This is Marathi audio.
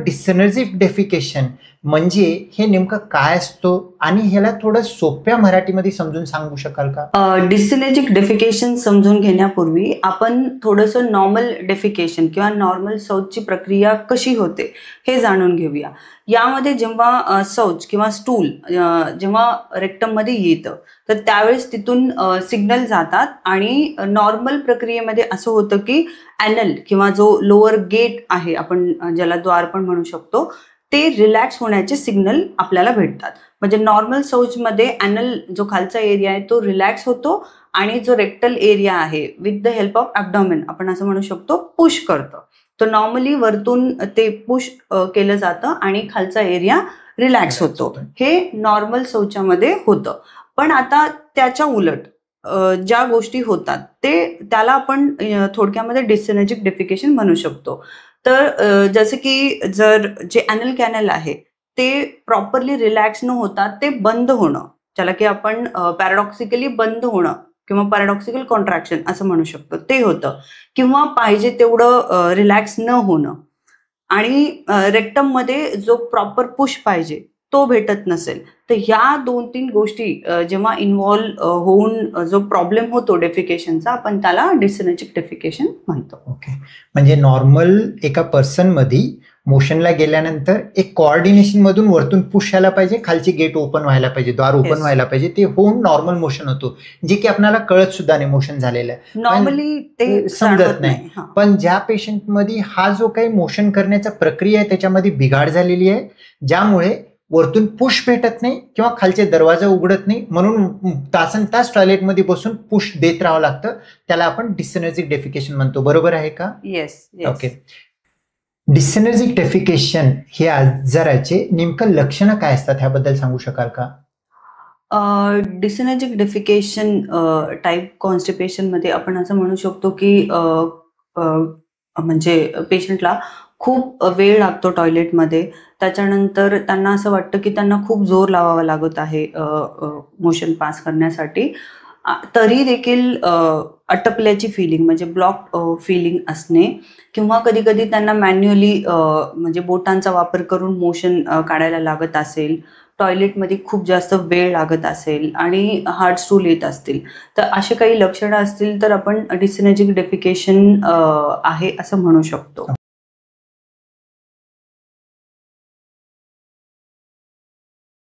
डिसनर्जिक डेफिकेशन म्हणजे हे नेमकं काय असतो आणि ह्याला थोडं सोप्या मराठीमध्ये समजून सांगू शकाल का? डिसनेजिक डेफिकेशन समजून घेण्यापूर्वी आपण थोडंसं नॉर्मल डेफिकेशन किंवा नॉर्मल शौचची प्रक्रिया कशी होते हे जाणून घेऊया. यामध्ये जेव्हा शौच किंवा स्टूल जेव्हा रेक्टममध्ये येतं तर त्यावेळेस तिथून सिग्नल जातात आणि नॉर्मल प्रक्रियेमध्ये असं होतं की ॲनल किंवा जो लोअर गेट आहे, आपण ज्याला द्वार पण म्हणू शकतो, ते रिलॅक्स होण्याचे सिग्नल आपल्याला भेटतात. म्हणजे नॉर्मल शौचमध्ये ॲनल जो खालचा एरिया आहे तो रिलॅक्स होतो आणि जो रेक्टल एरिया आहे विथ द हेल्प ऑफ ॲब्डॉमेन आपण असं म्हणू शकतो पुश करतं. तर नॉर्मली वरतून ते पुश केलं जातं आणि खालचा एरिया रिलॅक्स होतो. हे नॉर्मल शौचामध्ये होतं. पण आता त्याच्या उलट ज्या गोष्टी होतात त्याला आपण थोडक्यामध्ये डिसनेजिक डेफिकेशन म्हणू शकतो. तर जसं की जर जे ॲनल कॅनल आहे ते प्रॉपरली रिलॅक्स न होता ते बंद होणं, ज्याला की आपण पॅराडॉक्सिकली बंद होणं किंवा पॅराडॉक्सिकल कॉन्ट्रॅक्शन असं म्हणू शकतो, ते होतं. किंवा पाहिजे तेवढं रिलॅक्स न होणं आणि रेक्टममध्ये जो प्रॉपर पुश पाहिजे तो भेटत नसेल, तर ह्या 2-3 गोष्टी जेव्हा इन्व्हॉल्व होऊन जो प्रॉब्लेम होतो डेफिकेशनचा, आपण त्याला डिसनेजिक डेफिकेशन म्हणतो. ओके. म्हणजे नॉर्मल एका पर्सन मध्ये मोशनला गेल्यानंतर एक कोऑर्डिनेशन मधून वरतून पुश यायला पाहिजे, खालची गेट ओपन व्हायला पाहिजे, द्वार ओपन व्हायला पाहिजे, ते होऊन नॉर्मल मोशन होतो, जे की आपल्याला कळत सुद्धा नाही मोशन झालेलं आहे, नॉर्मली ते समजत नाही. पण ज्या पेशंट मध्ये हा जो काही मोशन करण्याचा प्रक्रिया आहे त्याच्यामध्ये बिघाड झालेली आहे, ज्यामुळे वरतून पुश भेटत नाही किंवा खालचे दरवाजा उघडत नाही, म्हणून तासन तास टॉयलेटमध्ये बसून पुश देत राहावं लागतं, त्याला आपण डिसनेजिक डेफिकेशन म्हणतो. बरोबर आहे का? येस. ओके. डिसनेजिक डेफिकेशन हे आजाराचे नेमकं लक्षणं काय असतात ह्याबद्दल सांगू शकाल का? डिसनेजिक डेफिकेशन टाईप कॉन्स्टिपेशन मध्ये आपण असं म्हणू शकतो की म्हणजे पेशंटला खूप वेळ लागतो टॉयलेटमध्ये. त्याच्यानंतर त्यांना असं वाटतं की त्यांना खूप जोर लावावा लागत आहे मोशन पास करण्यासाठी. तरी देखील अटकल्याची फिलिंग म्हणजे ब्लॉक फिलिंग असणे किंवा कधी कधी त्यांना मॅन्युअली म्हणजे बोटांचा वापर करून मोशन काढायला लागत असेल, टॉयलेटमध्ये खूप जास्त वेळ लागत असेल आणि हार्ड स्टूल येत असतील, तर असे काही लक्षणं असतील तर आपण डिसनेजिक डेफिकेशन आहे असं म्हणू शकतो.